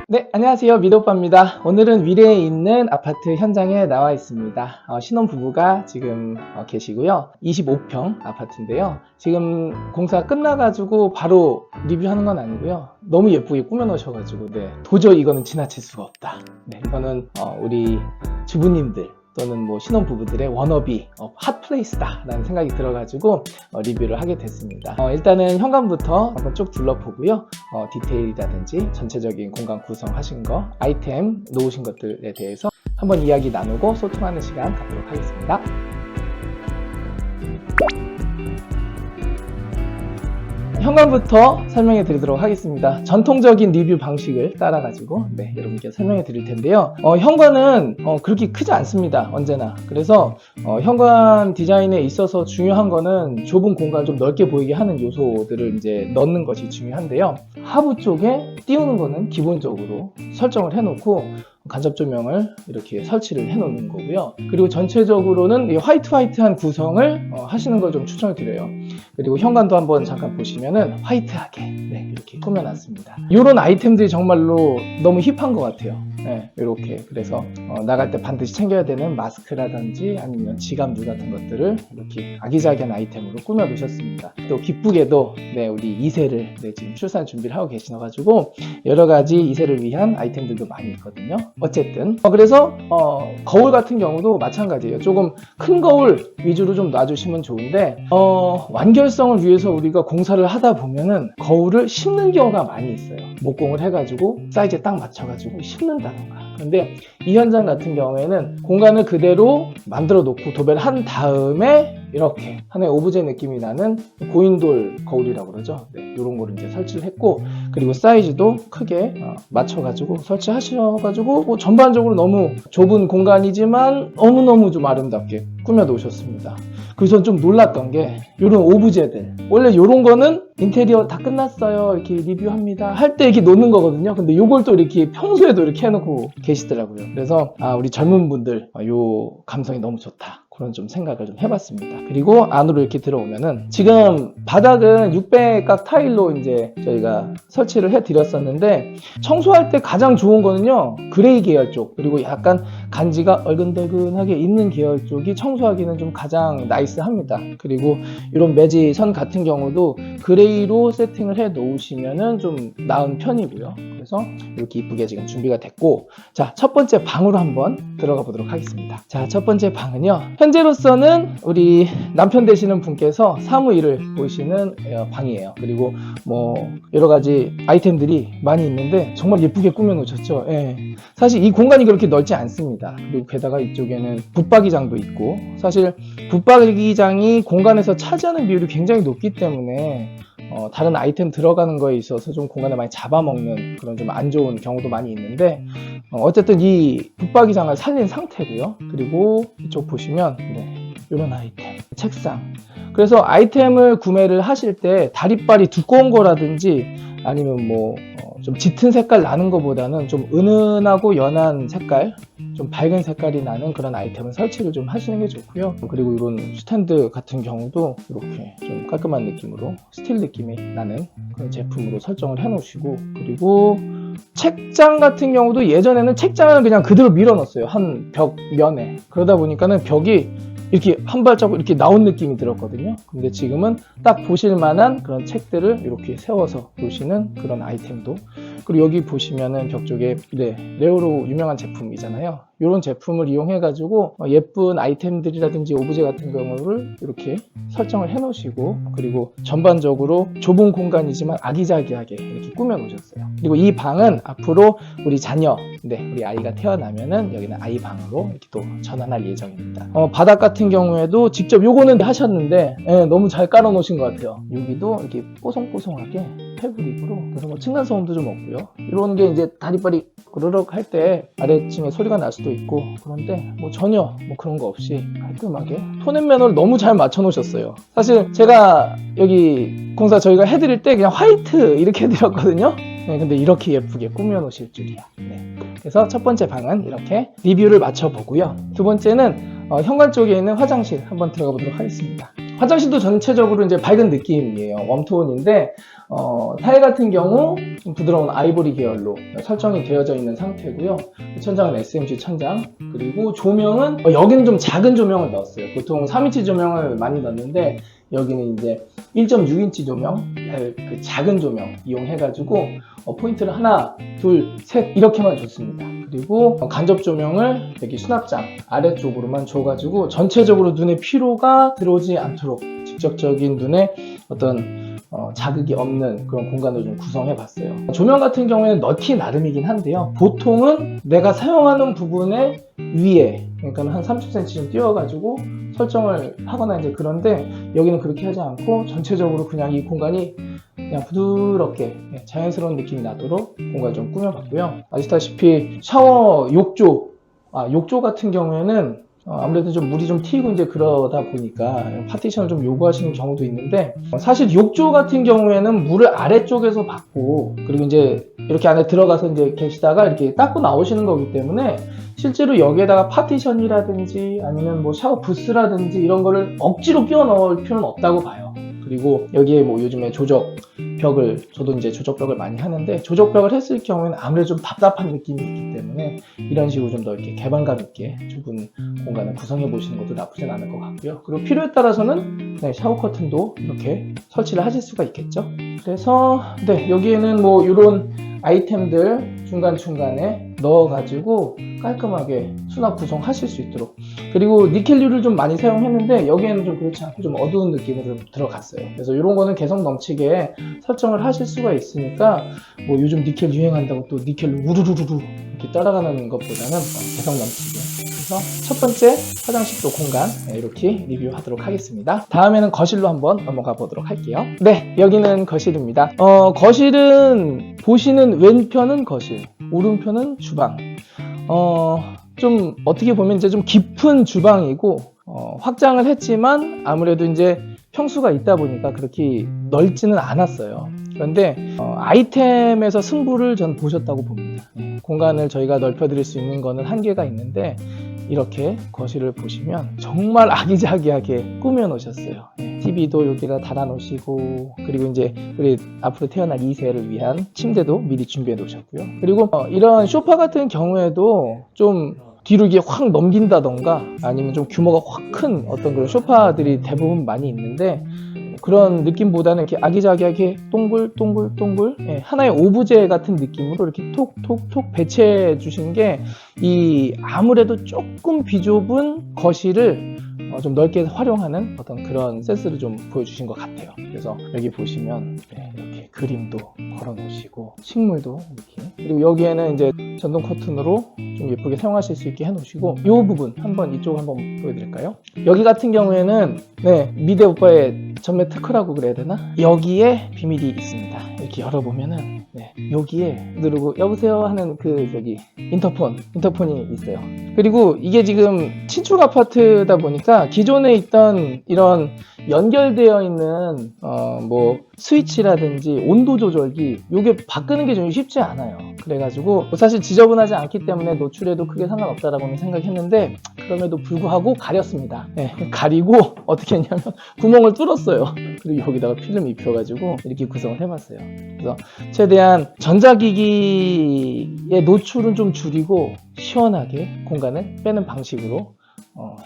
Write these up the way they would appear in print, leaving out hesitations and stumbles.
네, 안녕하세요. 미도빠입니다. 오늘은 위례에 있는 아파트 현장에 나와 있습니다. 신혼부부가 지금 계시고요. 25평 아파트인데요. 지금 공사 끝나가지고 바로 리뷰하는 건 아니고요. 너무 예쁘게 꾸며놓으셔가지고 도저히 이거는 지나칠 수가 없다. 이거는 우리 주부님들 또는 뭐 신혼부부들의 워너비 핫플레이스다 라는 생각이 들어가지고 리뷰를 하게 됐습니다. 일단은 현관부터 한번 쭉 둘러보고요. 디테일이라든지 전체적인 공간 구성하신 거, 아이템 놓으신 것들에 대해서 한번 이야기 나누고 소통하는 시간 갖도록 하겠습니다. 현관부터 설명해 드리도록 하겠습니다. 전통적인 리뷰 방식을 따라가지고 여러분께 설명해 드릴 텐데요. 현관은 그렇게 크지 않습니다. 언제나. 그래서 현관 디자인에 있어서 중요한 거는 좁은 공간을 좀 넓게 보이게 하는 요소들을 이제 넣는 것이 중요한데요. 하부 쪽에 띄우는 거는 기본적으로 설정을 해놓고 간접 조명을 이렇게 설치를 해 놓는 거고요. 그리고 전체적으로는 이 화이트한 구성을 하시는 걸 좀 추천을 드려요. 그리고 현관도 한번 잠깐 보시면은 화이트하게 이렇게 꾸며놨습니다. 이런 아이템들이 정말로 너무 힙한 것 같아요. 이렇게 그래서 나갈 때 반드시 챙겨야 되는 마스크라든지 아니면 지갑류 같은 것들을 이렇게 아기자기한 아이템으로 꾸며 놓으셨습니다. 또 기쁘게도 우리 2세를 지금 출산 준비를 하고 계시셔가지고 여러 가지 2세를 위한 아이템들도 많이 있거든요. 어쨌든 그래서 거울 같은 경우도 마찬가지예요. 조금 큰 거울 위주로 좀 놔주시면 좋은데 완결성을 위해서 우리가 공사를 하다 보면은 거울을 심는 경우가 많이 있어요. 목공을 해가지고 사이즈에 딱 맞춰가지고 심는다던가. 그런데 이 현장 같은 경우에는 공간을 그대로 만들어 놓고 도배를 한 다음에 이렇게 하나의 오브제 느낌이 나는 고인돌 거울이라고 그러죠. 이런 거를 이제 설치를 했고, 그리고 사이즈도 크게 맞춰가지고 설치하셔가지고 뭐 전반적으로 너무 좁은 공간이지만 너무너무 좀 아름답게 꾸며 놓으셨습니다. 그래서 좀 놀랐던 게 이런 오브제들, 원래 이런 거는 인테리어 다 끝났어요 이렇게 리뷰합니다 할 때 이렇게 놓는 거거든요. 근데 이걸 또 이렇게 평소에도 이렇게 해놓고 계시더라고요. 그래서 우리 젊은 분들 요 감성이 너무 좋다, 그런 좀 생각을 좀 해봤습니다. 그리고 안으로 이렇게 들어오면은 지금 바닥은 600각 타일로 이제 저희가 설치를 해드렸었는데, 청소할 때 가장 좋은 거는요 그레이 계열 쪽, 그리고 약간 간지가 얼근덜근하게 있는 계열 쪽이 청소하기는 좀 가장 나이스합니다. 그리고 이런 매지 선 같은 경우도 그레이로 세팅을 해 놓으시면은 좀 나은 편이고요. 그래서 이렇게 이쁘게 지금 준비가 됐고, 자, 첫 번째 방으로 한번 들어가 보도록 하겠습니다. 자, 첫 번째 방은요, 현재로서는 우리 남편 되시는 분께서 사무일을 보시는 방이에요. 그리고 뭐 여러 가지 아이템들이 많이 있는데 정말 예쁘게 꾸며 놓으셨죠. 사실 이 공간이 그렇게 넓지 않습니다. 그리고 게다가 이쪽에는 붙박이장도 있고, 사실 붙박이장이 공간에서 차지하는 비율이 굉장히 높기 때문에 다른 아이템 들어가는 거에 있어서 좀 공간을 많이 잡아먹는 그런 좀 안 좋은 경우도 많이 있는데, 어쨌든 이 붙박이장을 살린 상태고요. 그리고 이쪽 보시면 이런 아이템, 책상. 그래서 아이템을 구매를 하실 때 다리빨이 두꺼운 거라든지 아니면 뭐 좀 짙은 색깔 나는 것보다는 좀 은은하고 연한 색깔, 좀 밝은 색깔이 나는 그런 아이템을 설치를 좀 하시는 게 좋고요. 그리고 이런 스탠드 같은 경우도 이렇게 좀 깔끔한 느낌으로 스틸 느낌이 나는 그런 제품으로 설정을 해 놓으시고, 그리고 책장 같은 경우도 예전에는 책장을 그냥 그대로 밀어 넣었어요. 한 벽면에. 그러다 보니까는 벽이 이렇게 한 발자국 이렇게 나온 느낌이 들었거든요. 근데 지금은 딱 보실 만한 그런 책들을 이렇게 세워서 놓으시는 그런 아이템도. 그리고 여기 보시면은 벽 쪽에 레오로 유명한 제품이잖아요. 이런 제품을 이용해 가지고 예쁜 아이템들이라든지 오브제 같은 경우를 이렇게 설정을 해 놓으시고, 그리고 전반적으로 좁은 공간이지만 아기자기하게 이렇게 꾸며 놓으셨어요. 그리고 이 방은 앞으로 우리 자녀, 우리 아이가 태어나면은 여기는 아이 방으로 이렇게 또 전환할 예정입니다. 바닥 같은 경우에도 직접 요거는 하셨는데 너무 잘 깔아 놓으신 것 같아요. 여기도 이렇게 뽀송뽀송하게 패브릭으로, 그래서 뭐 층간소음도 좀 없고요. 이런 게 이제 다리빨이 그르륵 할 때 아래층에 소리가 날 수도 있고, 그런데 뭐 전혀 뭐 그런 거 없이 깔끔하게 톤앤 매너를 너무 잘 맞춰 놓으셨어요. 사실 제가 여기 공사 저희가 해드릴 때 그냥 화이트 이렇게 해드렸거든요. 근데 이렇게 예쁘게 꾸며 놓으실 줄이야. 그래서 첫 번째 방은 이렇게 리뷰를 마쳐 보고요. 두 번째는 현관 쪽에 있는 화장실 한번 들어가 보도록 하겠습니다. 화장실도 전체적으로 이제 밝은 느낌이에요. 웜톤인데 타일 같은 경우 좀 부드러운 아이보리 계열로 설정이 되어져 있는 상태고요. 천장은 SMC 천장, 그리고 조명은 여기는 좀 작은 조명을 넣었어요. 보통 3인치 조명을 많이 넣는데 여기는 이제 1.6인치 조명, 그 작은 조명 이용해가지고 포인트를 하나, 둘, 셋 이렇게만 줬습니다. 그리고 간접 조명을 여기 수납장 아래쪽으로만 줘가지고 전체적으로 눈에 피로가 들어오지 않도록 직접적인 눈에 어떤 자극이 없는 그런 공간을 좀 구성해 봤어요. 조명 같은 경우에는 넣기 나름이긴 한데요. 보통은 내가 사용하는 부분의 위에, 그러니까 한 30cm 좀 띄워가지고 설정을 하거나 이제 그런데 여기는 그렇게 하지 않고 전체적으로 그냥 이 공간이 그냥 부드럽게 자연스러운 느낌이 나도록 공간을 좀 꾸며봤고요. 아시다시피 샤워 욕조 같은 경우에는 아무래도 좀 물이 좀 튀고 이제 그러다 보니까 파티션을 좀 요구하시는 경우도 있는데, 사실 욕조 같은 경우에는 물을 아래쪽에서 받고 그리고 이제 이렇게 안에 들어가서 이제 계시다가 이렇게 닦고 나오시는 거기 때문에 실제로 여기에다가 파티션이라든지 아니면 뭐 샤워 부스라든지 이런 거를 억지로 끼워 넣을 필요는 없다고 봐요. 그리고 여기에 뭐 요즘에 조적벽을, 저도 이제 조적벽을 많이 하는데 조적벽을 했을 경우에는 아무래도 좀 답답한 느낌이 있기 때문에 이런 식으로 좀 더 이렇게 개방감 있게 좁은 공간을 구성해 보시는 것도 나쁘진 않을 것 같고요. 그리고 필요에 따라서는 샤워 커튼도 이렇게 설치를 하실 수가 있겠죠. 그래서 여기에는 뭐 이런 아이템들 중간중간에 넣어가지고 깔끔하게 수납 구성하실 수 있도록, 그리고 니켈류를 좀 많이 사용했는데 여기에는 좀 그렇지 않고 좀 어두운 느낌으로 들어갔어요. 그래서 이런 거는 개성 넘치게 설정을 하실 수가 있으니까 뭐 요즘 니켈 유행한다고 또 니켈로 우르르르 이렇게 따라가는 것보다는 개성 넘치게. 그래서 첫 번째 화장실도 공간 이렇게 리뷰하도록 하겠습니다. 다음에는 거실로 한번 넘어가 보도록 할게요. 여기는 거실입니다. 거실은 보시는 왼편은 거실, 오른편은 주방. 좀 어떻게 보면 이제 좀 깊은 주방이고 확장을 했지만 아무래도 이제 평수가 있다 보니까 그렇게 넓지는 않았어요. 그런데 아이템에서 승부를 전 보셨다고 봅니다. 공간을 저희가 넓혀드릴 수 있는 거는 한계가 있는데 이렇게 거실을 보시면 정말 아기자기하게 꾸며 놓으셨어요. TV도 여기다 달아 놓으시고, 그리고 이제 우리 앞으로 태어날 2세를 위한 침대도 미리 준비해 놓으셨고요. 그리고 이런 소파 같은 경우에도 좀 뒤로 이게 확 넘긴다던가 아니면 좀 규모가 확 큰 어떤 그런 소파들이 대부분 많이 있는데, 그런 느낌보다는 이렇게 아기자기하게 동글동글 하나의 오브제 같은 느낌으로 이렇게 톡톡톡 배치해 주신 게 이 아무래도 조금 비좁은 거실을 좀 넓게 활용하는 어떤 그런 센스를 좀 보여주신 것 같아요. 그래서 여기 보시면 이렇게 그림도 걸어 놓으시고 식물도 이렇게, 그리고 여기에는 이제 전동 커튼으로 좀 예쁘게 사용하실 수 있게 해 놓으시고, 이 부분 이쪽 한번 보여드릴까요? 여기 같은 경우에는 미대 오빠의 전매 특허라고 그래야 되나? 여기에 비밀이 있습니다. 이렇게 열어보면은 여기에 누르고 여보세요 하는 그 저기 인터폰이 있어요. 그리고 이게 지금 신축 아파트다 보니까 기존에 있던 이런 연결되어 있는 뭐 스위치라든지 온도 조절기, 요게 바꾸는 게 좀 쉽지 않아요. 그래가지고 사실 지저분하지 않기 때문에 노출해도 크게 상관없다라고는 생각했는데, 그럼에도 불구하고 가렸습니다. 가리고 어떻게 했냐면 구멍을 뚫었어요. 그리고 여기다가 필름 입혀가지고 이렇게 구성을 해봤어요. 그래서 최대한 전자기기의 노출은 좀 줄이고 시원하게 공간을 빼는 방식으로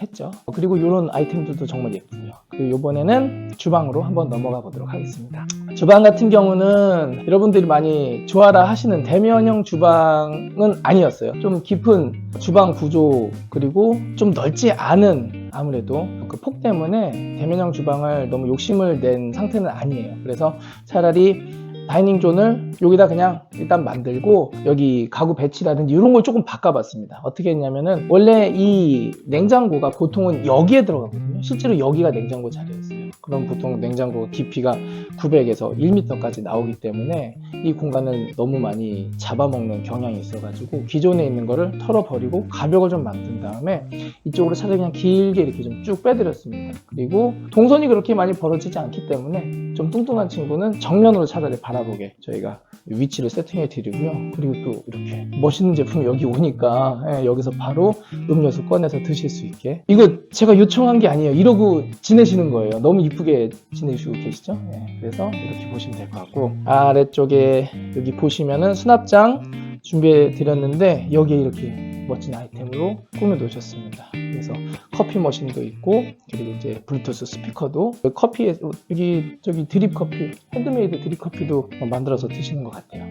했죠. 그리고 이런 아이템들도 정말 예쁘고요. 그리고 이번에는 주방으로 한번 넘어가 보도록 하겠습니다. 주방 같은 경우는 여러분들이 많이 좋아라 하시는 대면형 주방은 아니었어요. 좀 깊은 주방 구조, 그리고 좀 넓지 않은, 아무래도 그 폭 때문에 대면형 주방을 너무 욕심을 낸 상태는 아니에요. 그래서 차라리 다이닝 존을 여기다 그냥 일단 만들고 여기 가구 배치라든지 이런 걸 조금 바꿔봤습니다. 어떻게 했냐면은 원래 이 냉장고가 보통은 여기에 들어가거든요. 실제로 여기가 냉장고 자리였어요. 그럼 보통 냉장고 깊이가 900에서 1m까지 나오기 때문에 이 공간을 너무 많이 잡아먹는 경향이 있어가지고 기존에 있는 거를 털어버리고 가벽을 좀 만든 다음에 이쪽으로 차라리 그냥 길게 이렇게 좀 쭉 빼드렸습니다. 그리고 동선이 그렇게 많이 벌어지지 않기 때문에 좀 뚱뚱한 친구는 정면으로 차라리 바라보게 저희가 위치를 세팅해 드리고요. 그리고 또 이렇게 멋있는 제품이 여기 오니까 여기서 바로 음료수 꺼내서 드실 수 있게, 이거 제가 요청한 게 아니에요. 이러고 지내시는 거예요. 너무 너무 이쁘게 지내주고 계시죠? 네, 그래서 이렇게 보시면 될 것 같고, 아래쪽에 여기 보시면은 수납장 준비해 드렸는데 여기에 이렇게 멋진 아이템으로 꾸며 놓으셨습니다. 그래서 커피 머신도 있고, 그리고 이제 블루투스 스피커도, 커피에 여기 저기 드립 커피, 핸드메이드 드립 커피도 만들어서 드시는 것 같아요.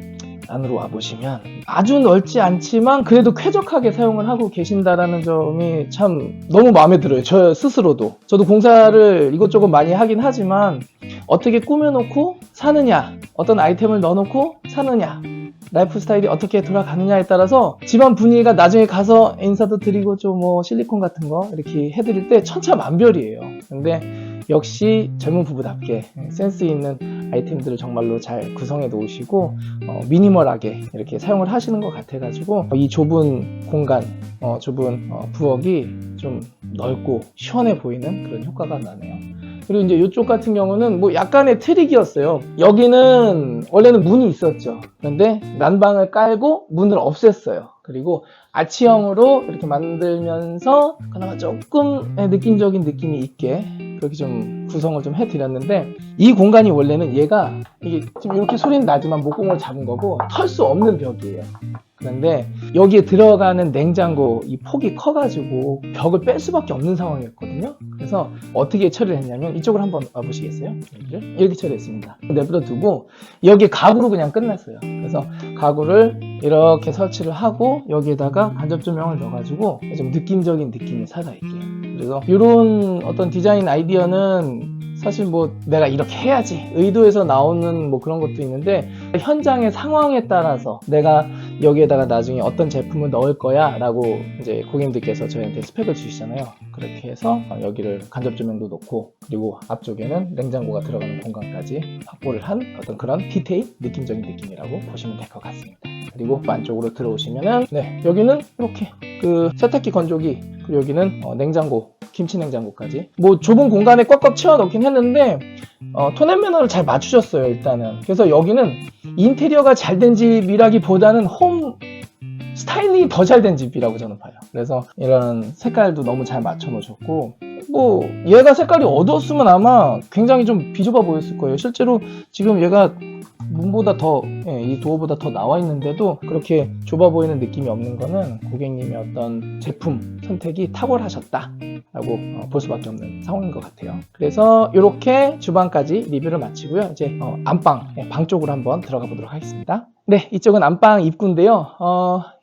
안으로 와보시면 아주 넓지 않지만 그래도 쾌적하게 사용을 하고 계신다라는 점이 참 너무 마음에 들어요. 저 스스로도. 저도 공사를 이것저것 많이 하긴 하지만 어떻게 꾸며놓고 사느냐, 어떤 아이템을 넣어놓고 사느냐, 라이프 스타일이 어떻게 돌아가느냐에 따라서 집안 분위기가 나중에 가서 인사도 드리고 좀 뭐 실리콘 같은 거 이렇게 해드릴 때 천차만별이에요. 근데 역시 젊은 부부답게 센스 있는 아이템들을 정말로 잘 구성해 놓으시고 미니멀하게 이렇게 사용을 하시는 것 같아가지고 이 좁은 공간, 좁은 부엌이 좀 넓고 시원해 보이는 그런 효과가 나네요. 그리고 이제 이쪽 같은 경우는 뭐 약간의 트릭이었어요. 여기는 원래는 문이 있었죠. 그런데 난방을 깔고 문을 없앴어요. 그리고 아치형으로 이렇게 만들면서 그나마 조금 느낌적인 느낌이 있게 그렇게 좀 구성을 좀 해드렸는데, 이 공간이 원래는 얘가 이게 지금 이렇게 소리는 나지만 목공을 잡은 거고 털 수 없는 벽이에요. 그런데 여기에 들어가는 냉장고 이 폭이 커가지고 벽을 뺄 수밖에 없는 상황이었거든요. 그래서 어떻게 처리를 했냐면, 이쪽으로 한번 와보시겠어요? 이렇게 처리했습니다. 내버려 두고 여기에 가구로 그냥 끝났어요. 그래서 가구를 이렇게 설치를 하고 여기에다가 간접 조명을 넣어가지고 좀 느낌적인 느낌이 살아있게. 그래서 이런 어떤 디자인 아이디어는 사실 뭐 내가 이렇게 해야지 의도해서 나오는 뭐 그런 것도 있는데, 현장의 상황에 따라서 내가 여기에다가 나중에 어떤 제품을 넣을 거야 라고 이제 고객님들께서 저희한테 스펙을 주시잖아요. 그렇게 해서 여기를 간접 조명도 놓고, 그리고 앞쪽에는 냉장고가 들어가는 공간까지 확보를 한 어떤 그런 디테일, 느낌적인 느낌이라고 보시면 될 것 같습니다. 그리고 안쪽으로 들어오시면은 여기는 이렇게 그 세탁기 건조기, 그리고 여기는 냉장고, 김치 냉장고까지 뭐 좁은 공간에 꽉꽉 채워 넣긴 했는데 톤앤 매너를 잘 맞추셨어요. 일단은. 그래서 여기는 인테리어가 잘 된 집이라기보다는 홈 스타일링이 더 잘 된 집이라고 저는 봐요. 그래서 이런 색깔도 너무 잘 맞춰 놓으셨고, 뭐 얘가 색깔이 어두웠으면 아마 굉장히 좀 비좁아 보였을 거예요. 실제로 지금 얘가 문보다 더, 이 도어보다 더 나와 있는데도 그렇게 좁아 보이는 느낌이 없는 거는 고객님의 어떤 제품 선택이 탁월하셨다 라고 볼 수밖에 없는 상황인 것 같아요. 그래서 이렇게 주방까지 리뷰를 마치고요. 이제 안방, 방 쪽으로 한번 들어가 보도록 하겠습니다. 네, 이쪽은 안방 입구인데요.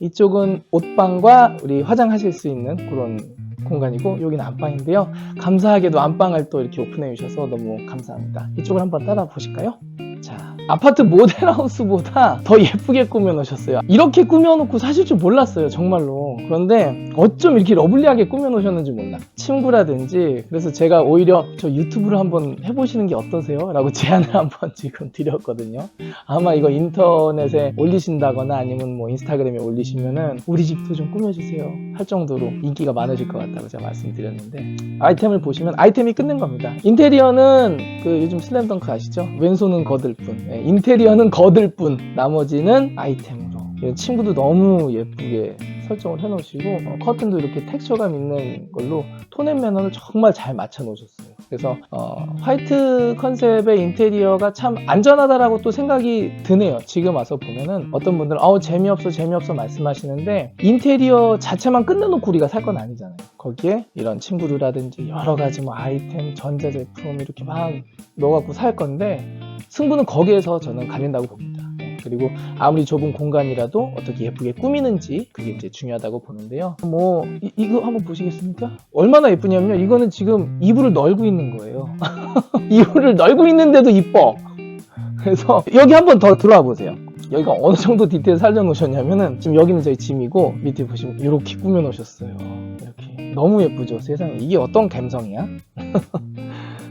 이쪽은 옷방과 우리 화장하실 수 있는 그런 공간이고, 여기는 안방인데요. 감사하게도 안방을 또 이렇게 오픈해 주셔서 너무 감사합니다. 이쪽을 한번 따라 보실까요? 자, 아파트 모델하우스보다 더 예쁘게 꾸며 놓으셨어요. 이렇게 꾸며 놓고 사실 줄 몰랐어요, 정말로. 그런데 어쩜 이렇게 러블리하게 꾸며 놓으셨는지 몰라. 침구라든지. 그래서 제가 오히려 저 유튜브를 한번 해보시는 게 어떠세요? 라고 제안을 한번 지금 드렸거든요. 아마 이거 인터넷에 올리신다거나 아니면 뭐 인스타그램에 올리시면은 우리 집도 좀 꾸며주세요 할 정도로 인기가 많으실 것 같다고 제가 말씀드렸는데, 아이템을 보시면 아이템이 끝낸 겁니다. 인테리어는 그 요즘 슬램덩크 아시죠? 왼손은 거들 뿐, 인테리어는 거들 뿐, 나머지는 아이템으로. 침구도 너무 예쁘게 설정을 해 놓으시고, 커튼도 이렇게 텍스처감 있는 걸로 톤앤 매너를 정말 잘 맞춰 놓으셨어요. 그래서 화이트 컨셉의 인테리어가 참 안전하다라고 또 생각이 드네요. 지금 와서 보면은 어떤 분들은 재미없어 말씀하시는데, 인테리어 자체만 끝내놓고 우리가 살 건 아니잖아요. 거기에 이런 침구류라든지 여러 가지 뭐 아이템, 전자제품 이렇게 막 넣어갖고 살 건데, 승부는 거기에서 저는 갈린다고 봅니다. 그리고 아무리 좁은 공간이라도 어떻게 예쁘게 꾸미는지, 그게 이제 중요하다고 보는데요. 뭐 이거 한번 보시겠습니까? 얼마나 예쁘냐면요, 이거는 지금 이불을 널고 있는 거예요. 이불을 널고 있는데도 이뻐. 그래서 여기 한번 더 들어와 보세요. 여기가 어느 정도 디테일 살려 놓으셨냐면은, 지금 여기는 저희 짐이고 밑에 보시면 이렇게 꾸며 놓으셨어요. 이렇게 너무 예쁘죠. 세상에, 이게 어떤 감성이야?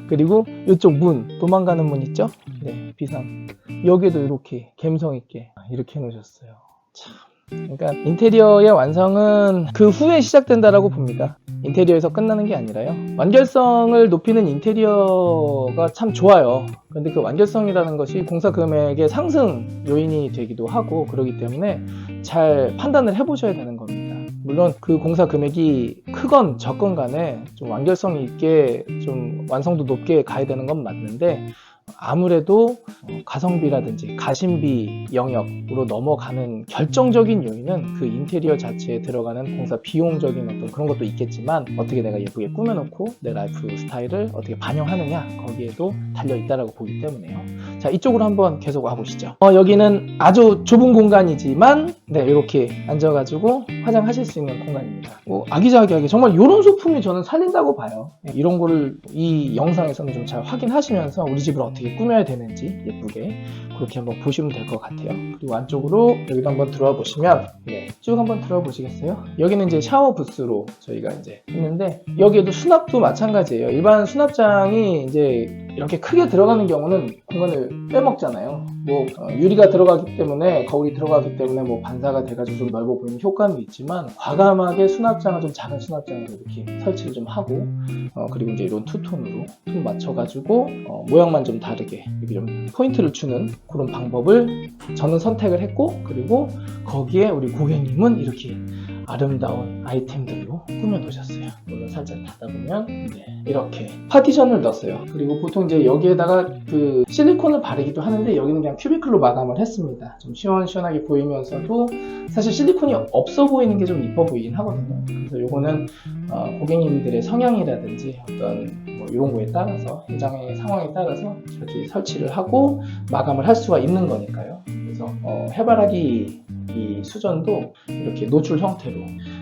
그리고 이쪽 문, 도망가는 문 있죠? 네, 비상. 여기도 이렇게 감성 있게 이렇게 해놓으셨어요. 참. 그러니까 인테리어의 완성은 그 후에 시작된다라고 봅니다. 인테리어에서 끝나는 게 아니라요. 완결성을 높이는 인테리어가 참 좋아요. 그런데 그 완결성이라는 것이 공사 금액의 상승 요인이 되기도 하고 그러기 때문에 잘 판단을 해보셔야 되는 겁니다. 물론 그 공사 금액이 크건 적건 간에 좀 완결성 있게 좀 완성도 높게 가야 되는 건 맞는데, 아무래도 가성비라든지 가심비 영역으로 넘어가는 결정적인 요인은 그 인테리어 자체에 들어가는 공사 비용적인 어떤 그런 것도 있겠지만, 어떻게 내가 예쁘게 꾸며놓고 내 라이프 스타일을 어떻게 반영하느냐, 거기에도 달려있다라고 보기 때문에요. 자, 이쪽으로 한번 계속 와보시죠. 여기는 아주 좁은 공간이지만 이렇게 앉아가지고 화장하실 수 있는 공간입니다. 아기자기하게 정말 이런 소품이 저는 살린다고 봐요. 이런 거를 이 영상에서는 좀 잘 확인하시면서 우리 집을 어떻게 꾸며야 되는지 예쁘게 그렇게 한번 보시면 될 것 같아요. 그리고 안쪽으로 여기도 한번 들어와 보시면, 쭉 한번 들어와 보시겠어요? 여기는 이제 샤워 부스로 저희가 이제 했는데, 여기에도 수납도 마찬가지예요. 일반 수납장이 이제 이렇게 크게 들어가는 경우는 공간을 빼먹잖아요. 유리가 들어가기 때문에, 거울이 들어가기 때문에 반사가 돼가지고 좀 넓어 보이는 효과는 있지만, 과감하게 수납장을 좀 작은 수납장으로 이렇게 설치를 좀 하고, 그리고 이제 이런 투톤으로 톤 맞춰가지고 모양만 좀 다르게 이렇게 좀 포인트를 주는 그런 방법을 저는 선택을 했고, 그리고 거기에 우리 고객님은 이렇게 아름다운 아이템들로 꾸며 놓으셨어요. 문을 살짝 닫아보면 이렇게 파티션을 넣었어요. 그리고 보통 이제 여기에다가 그 실리콘을 바르기도 하는데, 여기는 그냥 큐비클로 마감을 했습니다. 좀 시원시원하게 보이면서도 사실 실리콘이 없어 보이는 게 좀 이뻐 보이긴 하거든요. 그래서 요거는 고객님들의 성향이라든지 어떤 이런 거에 따라서, 현장의 상황에 따라서 이렇게 설치를 하고 마감을 할 수가 있는 거니까요. 그래서 해바라기 이 수전도 이렇게 노출 형태로,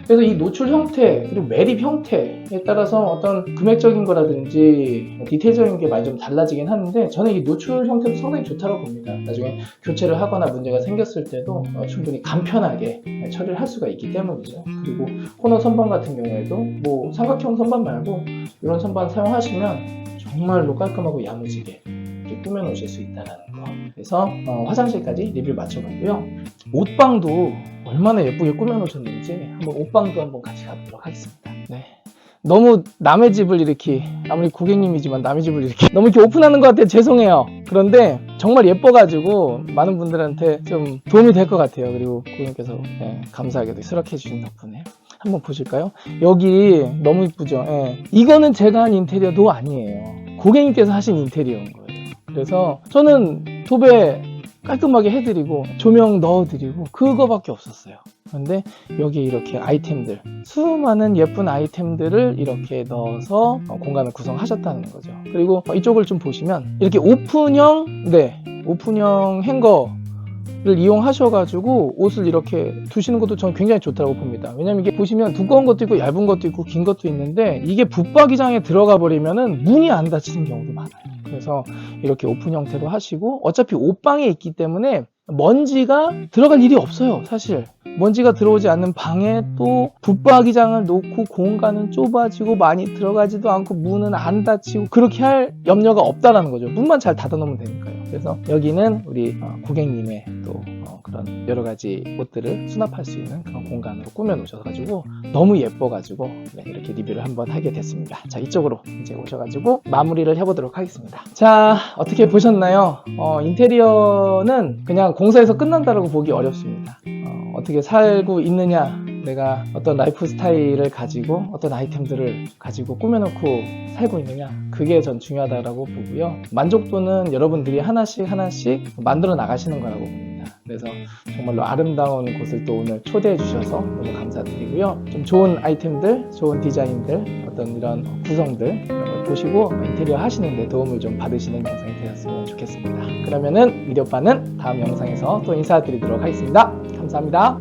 그래서 이 노출 형태 그리고 매립 형태에 따라서 어떤 금액적인 거라든지 디테일적인 게 많이 좀 달라지긴 하는데, 저는 이 노출 형태도 상당히 좋다고 봅니다. 나중에 교체를 하거나 문제가 생겼을 때도 충분히 간편하게 처리를 할 수가 있기 때문이죠. 그리고 코너 선반 같은 경우에도 삼각형 선반 말고 이런 선반 사용하시면 정말로 깔끔하고 야무지게 이렇게 꾸며 놓으실 수 있다는 거. 그래서 화장실까지 리뷰를 마쳐봤고요. 옷방도 얼마나 예쁘게 꾸며 놓으셨는지 한번 옷방도 한번 같이 가보도록 하겠습니다. 너무 남의 집을 이렇게, 아무리 고객님이지만 남의 집을 이렇게 너무 이렇게 오픈하는 것 같아요. 죄송해요. 그런데 정말 예뻐가지고 많은 분들한테 좀 도움이 될 것 같아요. 그리고 고객님께서 감사하게도 수락해 주신 덕분에 한번 보실까요? 여기 너무 이쁘죠? 이거는 제가 한 인테리어도 아니에요. 고객님께서 하신 인테리어인 거예요. 그래서 저는 도배 깔끔하게 해드리고 조명 넣어드리고 그거밖에 없었어요. 그런데 여기에 이렇게 아이템들, 수많은 예쁜 아이템들을 이렇게 넣어서 공간을 구성하셨다는 거죠. 그리고 이쪽을 좀 보시면 이렇게 오픈형 행거를 이용하셔가지고 옷을 이렇게 두시는 것도 저는 굉장히 좋다고 봅니다. 왜냐면 이게 보시면 두꺼운 것도 있고 얇은 것도 있고 긴 것도 있는데, 이게 붙박이장에 들어가 버리면은 문이 안 닫히는 경우도 많아요. 그래서 이렇게 오픈 형태로 하시고, 어차피 옷방에 있기 때문에 먼지가 들어갈 일이 없어요. 사실 먼지가 들어오지 않는 방에 또 붙박이장을 놓고 공간은 좁아지고 많이 들어가지도 않고 문은 안 닫히고, 그렇게 할 염려가 없다라는 거죠. 문만 잘 닫아 놓으면 되니까요. 그래서 여기는 우리 고객님의 또 그런 여러 가지 옷들을 수납할 수 있는 그런 공간으로 꾸며 놓으셔가지고 너무 예뻐가지고 이렇게 리뷰를 한번 하게 됐습니다. 자, 이쪽으로 이제 오셔가지고 마무리를 해보도록 하겠습니다. 자, 어떻게 보셨나요? 인테리어는 그냥 공사에서 끝난다라고 보기 어렵습니다. 어떻게 살고 있느냐, 내가 어떤 라이프 스타일을 가지고 어떤 아이템들을 가지고 꾸며놓고 살고 있느냐, 그게 전 중요하다고 보고요. 만족도는 여러분들이 하나씩 만들어 나가시는 거라고 봅니다. 그래서 정말로 아름다운 곳을 또 오늘 초대해 주셔서 너무 감사드리고요. 좀 좋은 아이템들, 좋은 디자인들, 어떤 이런 구성들 이런 걸 보시고 인테리어 하시는데 도움을 좀 받으시는 영상이 되었으면 좋겠습니다. 그러면은 미디어빠는 다음 영상에서 또 인사드리도록 하겠습니다. 감사합니다.